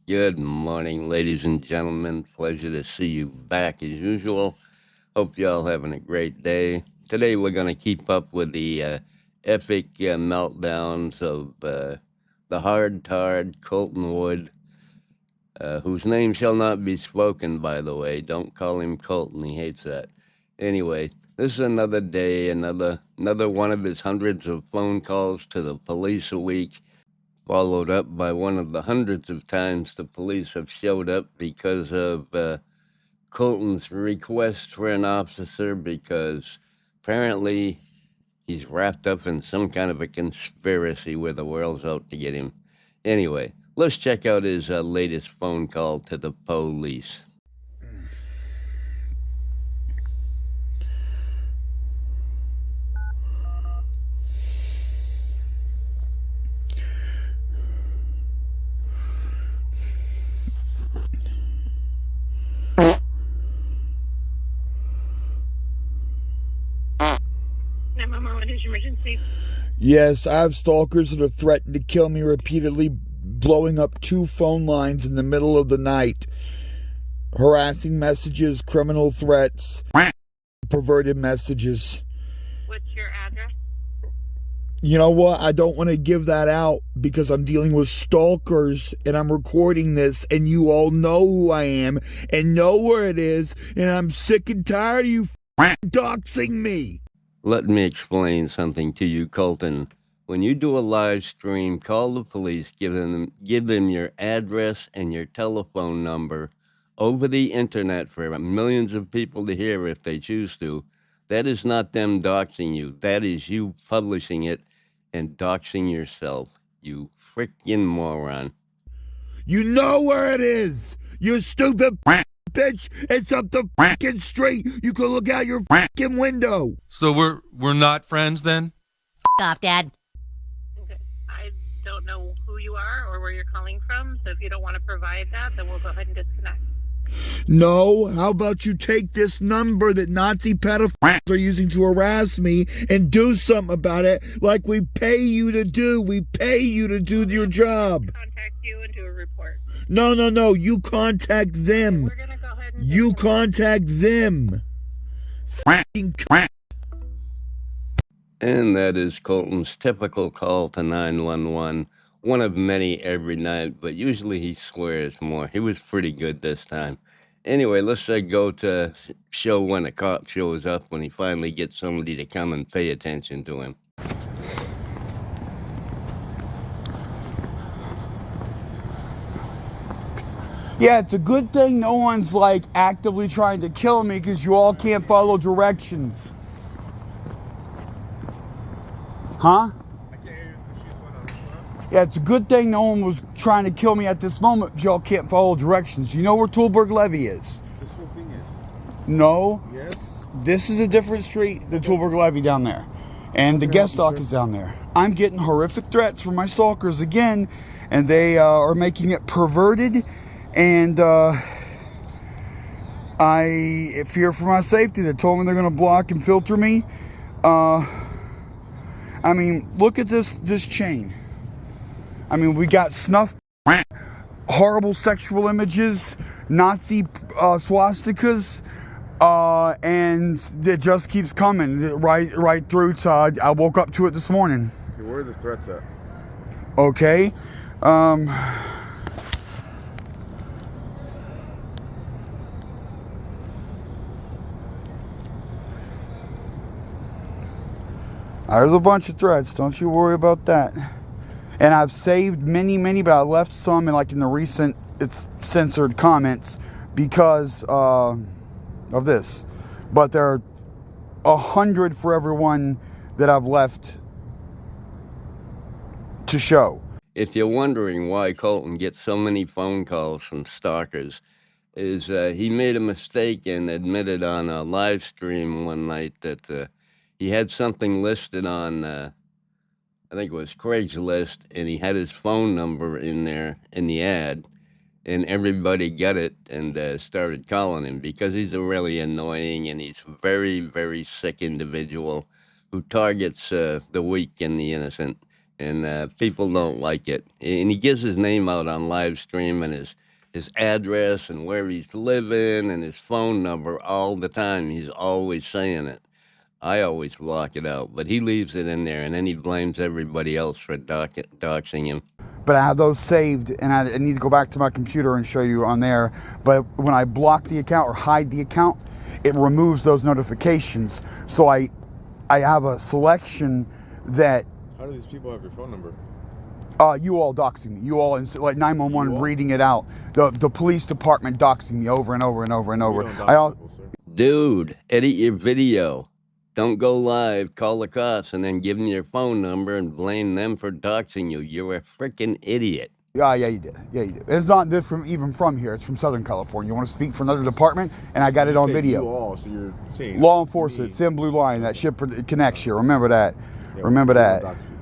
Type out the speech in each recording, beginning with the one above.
Good morning, ladies and gentlemen. Pleasure to see you back as usual. Hope y'all having a great day. Today we're going to keep up with the epic meltdowns of the hard-tard Colton Wood, whose name shall not be spoken, by the way. Don't call him Colton. He hates that. Anyway, this is another day, another one of his hundreds of phone calls to the police a week, followed up by one of the hundreds of times the police have showed up because of Colton's request for an officer, because apparently he's wrapped up in some kind of a conspiracy where the world's out to get him. Anyway, let's check out his latest phone call to the police. What is your emergency? Yes, I have stalkers that have threatened to kill me repeatedly, blowing up 2 phone lines in the middle of the night. Harassing messages, criminal threats, perverted messages. What's your address? You know what? I don't want to give that out because I'm dealing with stalkers and I'm recording this and you all know who I am and know where it is, and I'm sick and tired of you doxing me. Let me explain something to you, Colton. When you do a live stream, call the police, give them your address and your telephone number over the internet for millions of people to hear if they choose to. That is not them doxing you. That is you publishing it and doxing yourself, you freaking moron. You know where it is, you stupid bitch. It's up the fucking street. You can look out your fucking window. So we're not friends then? Off, Dad. Okay. I don't know who you are or where you're calling from, so if you don't want to provide that, then we'll go ahead and disconnect. No, how about you take this number that Nazi pedophiles are using to harass me and do something about it like we pay you to do. We pay you to do your job. Contact you and do a report. No, you contact them. We're going to go ahead and You contact them. Fucking And that is Colton's typical call to 911. One of many every night, but usually he swears more. He was pretty good this time. Anyway, let's go to show when a cop shows up, when he finally gets somebody to come and pay attention to him. Yeah, it's a good thing no one's like actively trying to kill me because you all can't follow directions. Huh? Yeah, it's a good thing no one was trying to kill me at this moment because y'all can't follow directions. You know where Toolberg Levee is? This whole thing is. No. Yes. This is a different street than Toolberg Levee down there. And the guest stalk is down there. I'm getting horrific threats from my stalkers again, and they are making it perverted. And I fear for my safety. They told me they're going to block and filter me. I mean, look at this chain. I mean, we got snuff, horrible sexual images, Nazi swastikas, and it just keeps coming right through. So I woke up to it this morning. Okay, where are the threats at? Okay. There's a bunch of threats. Don't you worry about that. And I've saved many, but I left some in the recent, it's censored comments because of this. But there are 100 for everyone that I've left to show. If you're wondering why Colton gets so many phone calls from stalkers, is he made a mistake and admitted on a live stream one night that he had something listed on, I think it was Craigslist, and he had his phone number in there in the ad, and everybody got it and started calling him because he's a really annoying and he's a very, very sick individual who targets the weak and the innocent. and people don't like it. And he gives his name out on live stream and his address and where he's living and his phone number all the time. He's always saying it. I always block it out, but he leaves it in there, and then he blames everybody else for doxing him. But I have those saved, and I need to go back to my computer and show you on there. But when I block the account or hide the account, it removes those notifications. So I have a selection that How do these people have your phone number? you all doxing me. You all, like 911 You all? reading it out. The police department doxing me over and over and over and over. We don't dox people, sir. Dude, edit your video. Don't go live, call the cops, and then give them your phone number and blame them for doxing you. You're a freaking idiot. Yeah, you did. Yeah, you did. It's not this even from here. It's from Southern California. You want to speak for another department, and I got it on You video. You all, so you're saying Law enforcement, me. thin blue line, that ship connects you. Remember that. Yeah, Remember we don't that. dox people.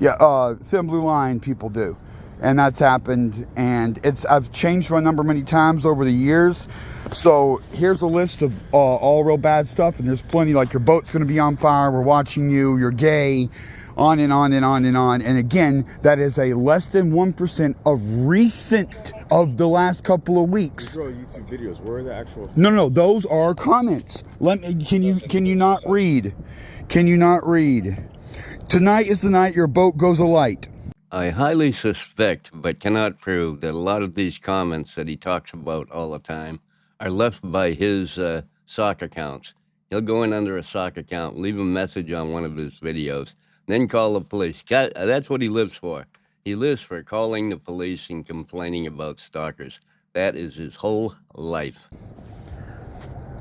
Yeah, thin blue line people do. And that's happened, and I've changed my number many times over the years. So here's a list of all real bad stuff, and there's plenty, like your boat's going to be on fire, we're watching you, you're gay, on and on and on and on. And again, that is a less than 1% of the last couple of weeks. These are all YouTube videos. Where are the actual? No, those are comments. Can you not read? Can you not read? Tonight is the night your boat goes alight. I highly suspect, but cannot prove, that a lot of these comments that he talks about all the time are left by his sock accounts. He'll go in under a sock account, leave a message on one of his videos, then call the police. God, that's what he lives for. He lives for calling the police and complaining about stalkers. That is his whole life.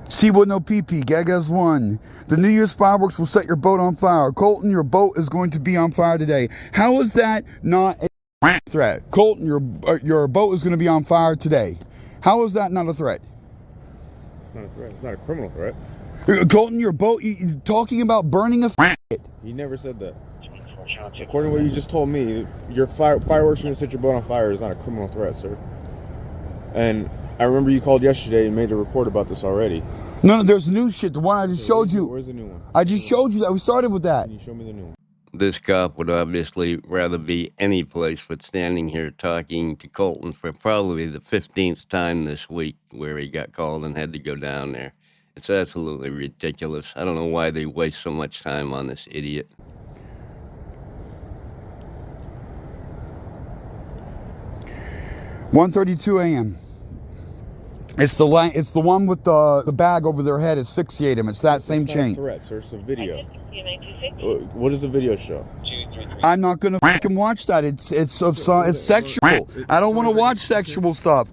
See what no PP, Gaga's one. The New Year's fireworks will set your boat on fire. Colton, your boat is going to be on fire today. How is that not a threat? Colton, your boat is going to be on fire today. How is that not a threat? It's not a threat. It's not a criminal threat. Colton, your boat, you're talking about burning a He never said that. According to what you just told me, your fireworks are going to set your boat on fire is not a criminal threat, sir. And I remember you called yesterday and made a report about this already. No, there's new shit. The one I just showed you. Where's the new one? I just showed you that. We started with that. Can you show me the new one? This cop would obviously rather be any place but standing here talking to Colton for probably the 15th time this week, where he got called and had to go down there. It's absolutely ridiculous. I don't know why they waste so much time on this idiot. $1:32 a.m. It's the one with the bag over their head. It's fixate him. It's that same It's chain. not a threat, sir. It's a video. What does the video show? I'm not gonna fucking watch that. It's sexual. I don't want to watch sexual stuff.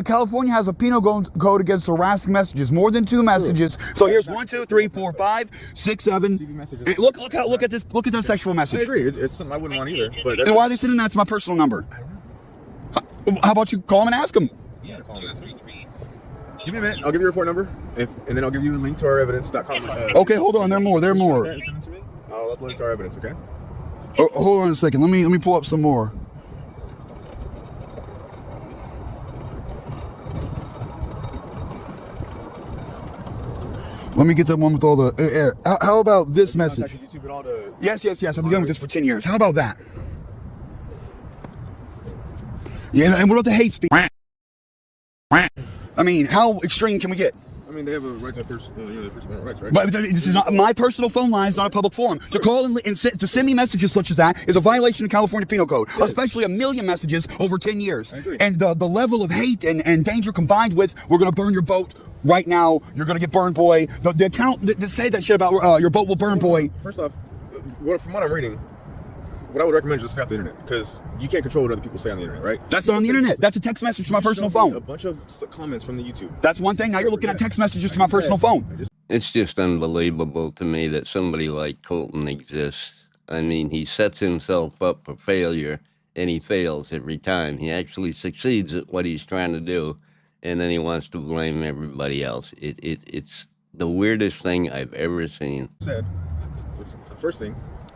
California has a penal code against harassing messages, more than 2 messages. So here's 1, 2, 3, 4, 5, 6, 7. Hey, look at this. Look at that sexual I message. agree. It's something I wouldn't want either. But And why are they sending that to my personal number? How about you call him and ask him? Yeah, call him and ask him. Give me a minute. I'll give you a report number, and then I'll give you a link to our evidence.com. Okay, hold on. There are more. There are more. Send it to me. I'll upload it to our evidence. Okay. Oh, hold on a second. Let me pull up some more. Let me get that one with all the. How about this message? Contact YouTube and all the. Yes. I've been dealing with this for 10 years. How about that? Yeah, and what about the hate speech? I mean, how extreme can we get? I mean, they have a right to first, their First Amendment rights, right? But this is not my personal phone line. It's not a public forum. To call and to send me messages such as that is a violation of California Penal Code, especially 1 million messages over 10 years. I agree. And the level of hate and danger combined with, we're going to burn your boat right now. You're going to get burned, boy. The account that say that shit about your boat will burn, boy. First off, from what I'm reading, what I would recommend is just stay off the internet, because you can't control what other people say on the internet, right? That's not on the internet. That's a text message to my personal phone. A bunch of comments from the YouTube. That's one thing. Now you're looking at text messages to my personal phone. It's just unbelievable to me that somebody like Colton exists. I mean, he sets himself up for failure, and he fails every time. He actually succeeds at what he's trying to do, and then he wants to blame everybody else. It's the weirdest thing I've ever seen. Said, the first thing,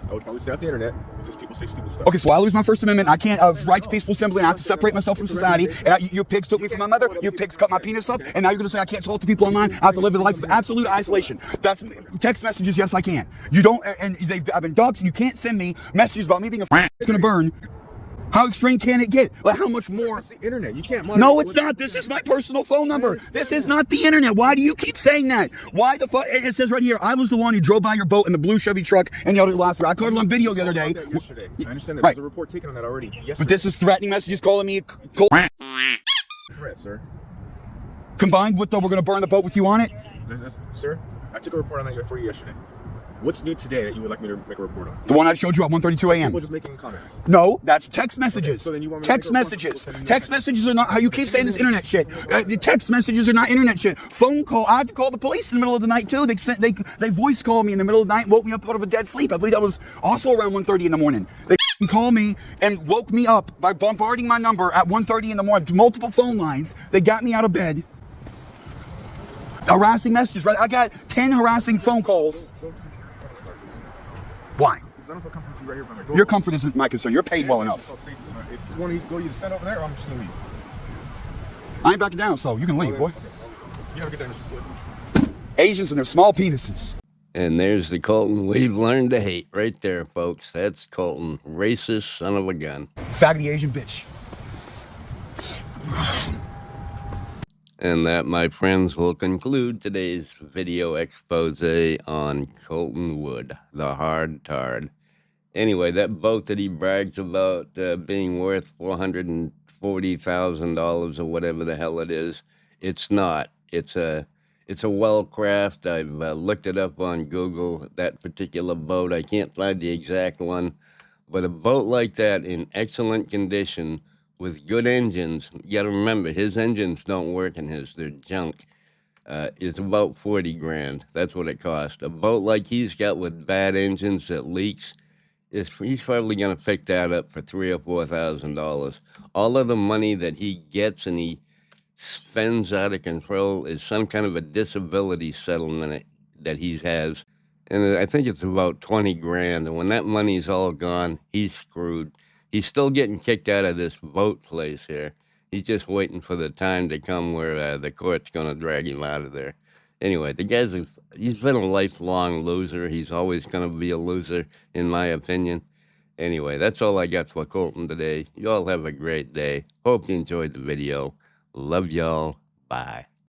I would probably stay off the internet because people say stupid stuff. Okay, so I lose my First Amendment. I can't right to peaceful assembly, and I have to separate myself from society. And you pigs took me from my mother. You pigs cut my penis up, and now you're gonna say I can't talk to people online. I have to live a life of absolute isolation. That's text messages. Yes, I can. You don't, and I've been doxxed. You can't send me messages about me being it's gonna burn. How extreme can it get? Like, how much more? It's the internet. You can't. No, it's not. This is my personal phone number. This is not the internet. Why do you keep saying that? Why the fuck? It says right here, I was the one who drove by your boat in the blue Chevy truck and yelled at last year. I caught it on video the other day. Yesterday. I understand that. Right. There's a report taken on that already. Yesterday. But this is threatening messages calling me Threat, sir. combined with the we're going to burn the boat with you on it. Sir, I took a report on that for you yesterday. What's new today that you would like me to make a report on? The one I showed you at 1:32 a.m. People just making comments. No, that's text messages. Okay, so then you want me to text make a report? messages. Text messages are not how you keep saying this internet shit. The text messages are not internet shit. Phone call. I had to call the police in the middle of the night too. They voice called me in the middle of the night, woke me up out of a dead sleep. I believe that was also around 1:30 in the morning. They called me and woke me up by bombarding my number at 1:30 in the morning. Multiple phone lines. They got me out of bed. Harassing messages. Right? I got 10 harassing phone calls. Why? Because I don't feel comfortable with you right here by my door. Your comfort isn't my concern. You're paid well enough. If you want to go, you stand over there, or I'm just gonna leave. I ain't backing down, so you can leave, boy. Okay. You have a good day. Asians and their small penises. And there's the Colton we've learned to hate right there, folks. That's Colton. Racist son of a gun. Faggoty Asian bitch. And that, my friends, will conclude today's video expose on Colton Wood, the hard tard. Anyway, that boat that he brags about being worth $440,000 or whatever the hell it is, it's not. It's a well-craft. I've looked it up on Google, that particular boat. I can't find the exact one, but a boat like that in excellent condition with good engines, you gotta remember, his engines don't work in his, they're junk. It's about 40 grand. That's what it cost. A boat like he's got with bad engines that leaks, he's probably gonna pick that up for $3,000 or $4,000. All of the money that he gets and he spends out of control is some kind of a disability settlement that he has. And I think it's about 20 grand. And when that money's all gone, he's screwed. He's still getting kicked out of this boat place here. He's just waiting for the time to come where the court's going to drag him out of there. Anyway, he's been a lifelong loser. He's always going to be a loser, in my opinion. Anyway, that's all I got for Colton today. You all have a great day. Hope you enjoyed the video. Love y'all. Bye.